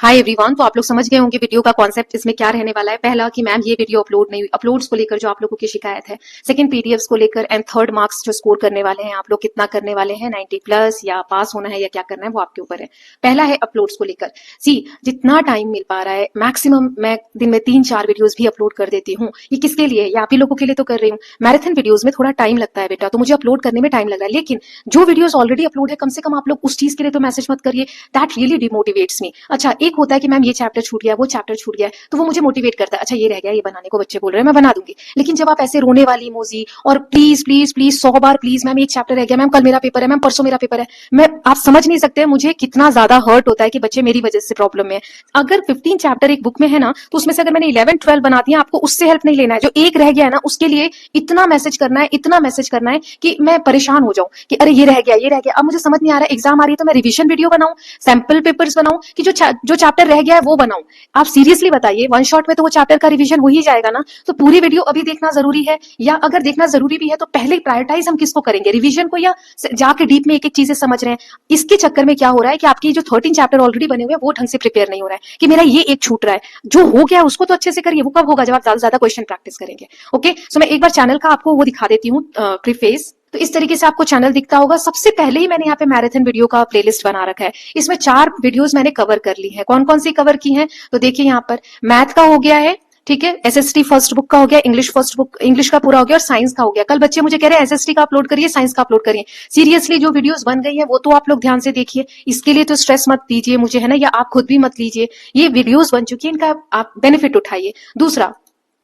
Hi everyone. तो आप लोग समझ गए होंगे वीडियो का कॉन्सेप्ट इसमें क्या रहने वाला है। पहला कि मैम ये वीडियो अपलोड नहीं हुई, अपलोड्स को लेकर जो आप लोगों की शिकायत है। सेकंड पीडीएफ्स को लेकर एंड थर्ड मार्क्स जो स्कोर करने वाले हैं आप लोग कितना करने वाले हैं, 90 प्लस या पास होना है या क्या करना है वो आपके ऊपर है। पहला है अपलोड्स को लेकर। सी जितना टाइम मिल पा रहा है मैक्सिमम मैं दिन में 3-4 वीडियोज भी अपलोड कर देती हूँ। ये किसके लिए? ये आप ही लोगों के लिए तो कर रही हूँ। मैराथन वीडियोज में थोड़ा टाइम लगता है बेटा, तो मुझे अपलोड करने में टाइम लग रहा है, लेकिन जो वीडियोज ऑलरेडी अपलोड है कम से कम आप लोग उस चीज के लिए तो मैसेज मत करिए। दैट रियली डिमोटिवेट्स मी। अच्छा, एक होता है कि मैम ये चैप्टर छूट गया, वो चैप्टर छूट गया, तो वो मुझे मोटिवेट करता है। अच्छा ये रह गया, ये बनाने को बच्चे बोल रहे हैं, मैं बना दूंगी। लेकिन जब आप ऐसे रोने वाली इमोजी और please please please 100 bar please ma'am एक चैप्टर रह गया, मैम कल मेरा पेपर है, मैम परसों मेरा पेपर है, मैं आप समझ नहीं सकते मुझे कितना ज्यादा हर्ट होता है कि बच्चे मेरी वजह से प्रॉब्लम में है। अगर 15 चैप्टर एक बुक में है ना, तो उसमें से अगर मैंने 11-12 बना दिया, आपको उससे हेल्प नहीं लेना है। जो एक रह गया है ना, उसके लिए इतना मैसेज करना है, इतना मैसेज करना है कि मैं परेशान हो जाऊं कि अरे ये रह गया, ये रह गया। अब मुझे समझ नहीं आ रहा है, एग्जाम आ रही है तो मैं रिविजन वीडियो बनाऊं, सैंपल पेपर्स बनाऊं कि जो चैप्टर रह गया है वो बनाऊं। आप सीरियसली बताइए, वन शॉट में तो वो चैप्टर का रिवीजन हो ही जाएगा ना। तो पूरी वीडियो अभी देखना जरूरी है, या अगर देखना जरूरी भी है तो पहले प्रायोरिटाइज हम किसको करेंगे, रिवीजन को या जाके डीप में एक एक चीजें समझ रहे हैं। इसके चक्कर में क्या हो रहा है कि आपकी जो 13 चैप्टर ऑलरेडी बने हुए हैं वो ढंग से प्रिपेयर नहीं हो रहा है कि मेरा ये एक छूट रहा है। जो हो गया उसको तो अच्छे से करिए। वो कब होगा? जब आप ज्यादा ज्यादा क्वेश्चन प्रैक्टिस करेंगे। ओके, सो मैं एक बार चैनल का आपको वो दिखा देती हूँ प्रीफेस। तो इस तरीके से आपको चैनल दिखता होगा। सबसे पहले ही मैंने यहाँ पे मैराथन वीडियो का प्लेलिस्ट बना रखा है। इसमें 4 वीडियोस मैंने कवर कर ली है। कौन कौन सी कवर की हैं? तो देखिए यहाँ पर मैथ का हो गया है, ठीक है, एसएसटी फर्स्ट बुक का हो गया, इंग्लिश फर्स्ट बुक इंग्लिश का पूरा हो गया और साइंस का हो गया। कल बच्चे मुझे कह रहे हैं एसएसटी का अपलोड करिए, साइंस का अपलोड करिए। सीरियसली जो वीडियोस बन गई है वो तो आप लोग ध्यान से देखिए। इसके लिए तो स्ट्रेस मत दीजिए मुझे, है ना, या आप खुद भी मत लीजिए। ये वीडियोस बन चुकी है, इनका आप बेनिफिट उठाइए। दूसरा,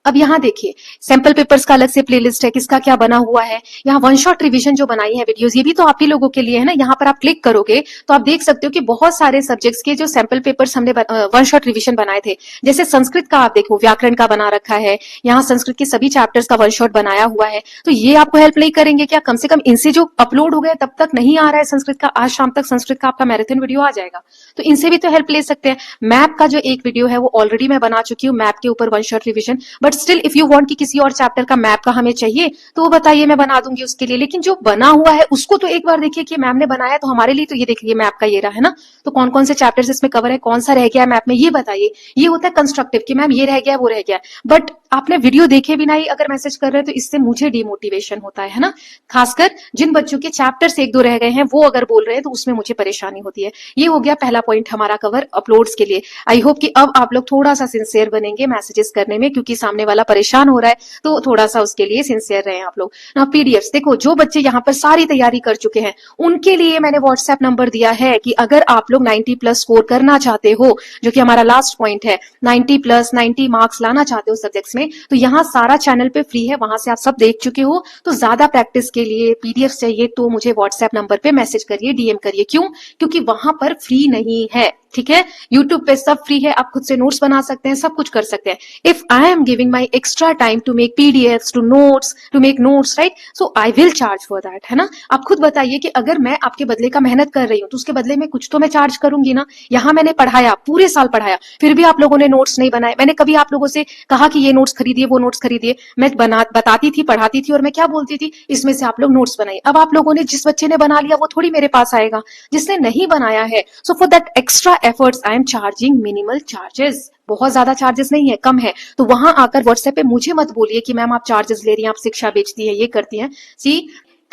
अब यहाँ देखिए सैंपल पेपर्स का अलग से प्लेलिस्ट है, किसका क्या बना हुआ है। यहाँ वन शॉट रिवीजन जो बनाई है वीडियोस, ये भी तो आप ही लोगों के लिए है ना। यहाँ पर आप क्लिक करोगे तो आप देख सकते हो कि बहुत सारे सब्जेक्ट्स के जो सैंपल पेपर्स हमने वन शॉट रिवीजन बनाए थे। जैसे संस्कृत का आप देखो, व्याकरण का बना रखा है, यहाँ संस्कृत के सभी चैप्टर्स का वन शॉट बनाया हुआ है। तो ये आपको हेल्प नहीं करेंगे क्या? कम से कम इनसे जो अपलोड हो गया तब तक नहीं आ रहा है संस्कृत का, आज शाम तक संस्कृत का आपका मैराथन वीडियो आ जाएगा, तो इनसे भी तो हेल्प ले सकते हैं। मैप का जो एक वीडियो है वो ऑलरेडी मैं बना चुकी हूँ, मैप के ऊपर one shot revision. But still if you want कि किसी और चैप्टर का मैप का हमें चाहिए तो वो बताइए, मैं बना दूंगी उसके लिए। लेकिन जो बना हुआ है उसको तो एक बार देखिए कि मैम ने बनाया तो हमारे लिए तो ये देखिए मैप का ये रहा है ना। तो कौन कौन से चैप्टर्स इसमें कवर है, कौन सा रह गया मैप में, ये बताइए। ये होता है कंस्ट्रक्टिव कि मैम ये रह गया वो रह गया। बट आपने वीडियो देखे बिना ही अगर मैसेज कर रहे हैं तो इससे मुझे डिमोटिवेशन होता है ना। खासकर जिन बच्चों के चैप्टर से 1-2 रह गए हैं वो अगर बोल रहे हैं तो उसमें मुझे परेशानी होती है। ये हो गया पहला पॉइंट हमारा कवर अपलोड्स के लिए। आई होप कि अब आप लोग थोड़ा सा सिंसियर बनेंगे मैसेजेस करने में, क्योंकि सामने वाला परेशान हो रहा है, तो थोड़ा सा उसके लिए सिंसियर रहे आप लोग ना। पीडीएफ्स देखो, जो बच्चे यहाँ पर सारी तैयारी कर चुके हैं उनके लिए मैंने व्हाट्सएप नंबर दिया है कि अगर आप लोग 90 प्लस स्कोर करना चाहते हो, जो कि हमारा लास्ट पॉइंट है, 90 प्लस 90 मार्क्स लाना चाहते हो सब्जेक्ट्स में, तो यहाँ सारा चैनल पे फ्री है, वहां से आप सब देख चुके हो। तो ज्यादा प्रैक्टिस के लिए पीडीएफ चाहिए तो मुझे व्हाट्सएप नंबर पे मैसेज करिए, डीएम करिए। क्यों? क्योंकि वहां पर फ्री नहीं है, ठीक है। यूट्यूब पे सब फ्री है, आप खुद से नोट्स बना सकते हैं, सब कुछ कर सकते हैं। If I am giving my extra time to make PDFs, to make notes, right, so I will charge for that, है ना। आप खुद बताइए कि अगर मैं आपके बदले का मेहनत कर रही हूँ तो उसके बदले में कुछ तो मैं चार्ज करूंगी ना। यहाँ मैंने पढ़ाया, पूरे साल पढ़ाया, फिर भी आप लोगों ने नोट्स नहीं बनाए। मैंने कभी आप लोगों से कहा कि ये नोट्स खरीदिए, वो नोट्स खरीदिए? मैं बताती थी, पढ़ाती थी, और मैं क्या बोलती थी, इसमें से आप लोग नोट्स बनाइए। अब आप लोगों ने, जिस बच्चे ने बना लिया वो थोड़ी मेरे पास आएगा, जिसने नहीं बनाया है। So for that extra efforts I am charging minimal charges. बहुत ज्यादा चार्जेस नहीं है, कम है। तो वहां आकर व्हाट्सएप पे मुझे मत बोलिए कि मैम आप चार्जेस ले रही हैं, आप शिक्षा बेचती है, ये करती हैं। See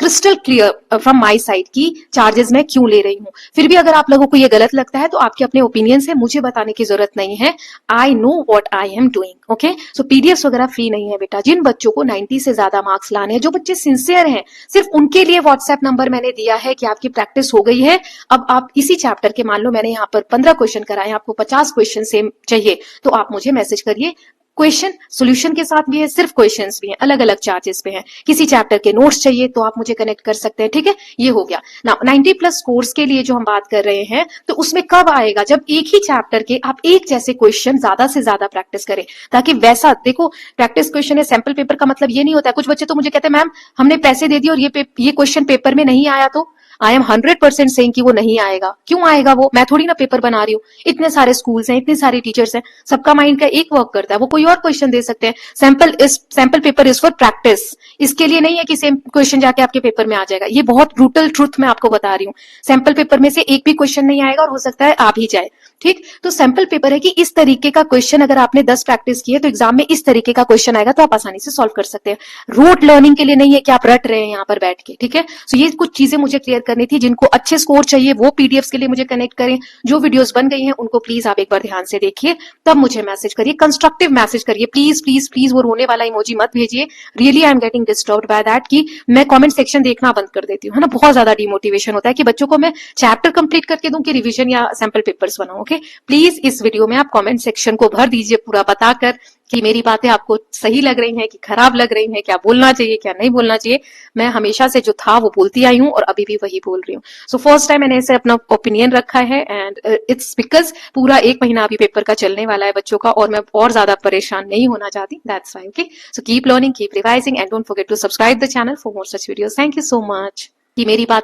crystal clear from my side की चार्जेस मैं क्यों ले रही हूँ। फिर भी अगर आप लोगों को ये गलत लगता है तो आपके अपने ओपिनियन है, मुझे बताने की जरूरत नहीं है। I know what I am doing, okay. So PDF वगैरह फ्री नहीं है बेटा। जिन बच्चों को 90 से ज्यादा मार्क्स लाने हैं, जो बच्चे सिंसियर हैं, सिर्फ उनके लिए व्हाट्सएप नंबर मैंने दिया है कि आपकी प्रैक्टिस हो गई है। अब आप इसी चैप्टर के, मान लो मैंने यहाँ पर 15 क्वेश्चन कराए, आपको 50 क्वेश्चन सेम चाहिए, तो आप मुझे मैसेज करिए। क्वेश्चन सोल्यूशन के साथ भी है, सिर्फ क्वेश्चंस भी हैं, अलग अलग चार्जेस पे हैं। किसी चैप्टर के नोट्स चाहिए तो आप मुझे कनेक्ट कर सकते हैं, ठीक है। ये हो गया ना। 90 प्लस कोर्स के लिए जो हम बात कर रहे हैं, तो उसमें कब आएगा? जब एक ही चैप्टर के आप एक जैसे क्वेश्चन ज्यादा से ज्यादा प्रैक्टिस करें, ताकि वैसा देखो, प्रैक्टिस क्वेश्चन है, सैंपल पेपर का मतलब ये नहीं होता है। कुछ बच्चे तो मुझे कहते हैं मैम हमने पैसे दे दिए और ये क्वेश्चन पेपर में नहीं आया, तो आई एम 100% सेइंग कि वो नहीं आएगा। क्यों आएगा? वो मैं थोड़ी ना पेपर बना रही हूँ। इतने सारे स्कूल्स हैं, इतने सारे टीचर्स हैं, सबका माइंड का एक वर्क करता है, वो कोई और क्वेश्चन दे सकते हैं। Sample paper is for practice, इसके लिए नहीं है कि सेम क्वेश्चन जाके आपके पेपर में आ जाएगा। ये बहुत ब्रूटल ट्रूथ मैं आपको बता रही हूँ। सैंपल पेपर में से एक भी क्वेश्चन नहीं आएगा और हो सकता है आ भी जाए। ठीक, तो सैंपल पेपर है कि इस तरीके का क्वेश्चन अगर आपने 10 प्रैक्टिस की है तो एग्जाम में इस तरीके का क्वेश्चन आएगा तो आप आसानी से सॉल्व कर सकते हैं। रूट लर्निंग के लिए नहीं है कि आप रट रहे हैं यहाँ पर बैठ के, ठीक है। सो ये कुछ चीजें मुझे क्लियर करनी थी। जिनको अच्छे स्कोर चाहिए वो पीडीएफ के लिए मुझे कनेक्ट करें। जो वीडियोस बन गई हैं उनको प्लीज आप एक बार ध्यान से देखिए, तब मुझे मैसेज करिए, कंस्ट्रक्टिव मैसेज करिए, प्लीज प्लीज प्लीज। वो रोने वाला इमोजी मत भेजिए। Really I am getting disturbed by that कि मैं कमेंट सेक्शन देखना बंद कर देती हूँ, है ना। बहुत ज्यादा डिमोटिवेशन होता है कि बच्चों को मैं चैप्टर कंप्लीट करके दूं कि रिवीजन या सैंपल पेपर्स बनाऊं। ओके, प्लीज इस वीडियो में आप कमेंट सेक्शन को भर दीजिए पूरा बताकर कि मेरी बातें आपको सही लग रही हैं कि खराब लग रही हैं, क्या बोलना चाहिए क्या नहीं बोलना चाहिए। मैं हमेशा से जो था वो बोलती आई हूँ और अभी भी वही बोल रही हूँ। सो फर्स्ट टाइम मैंने ऐसे अपना ओपिनियन रखा है एंड इट्स बिकॉज पूरा 1 महीना अभी पेपर का चलने वाला है बच्चों का और मैं और ज्यादा परेशान नहीं होना चाहती। That's why. Okay, so keep learning, keep revising and don't forget to subscribe the channel for more such videos. Thank you so much कि मेरी बात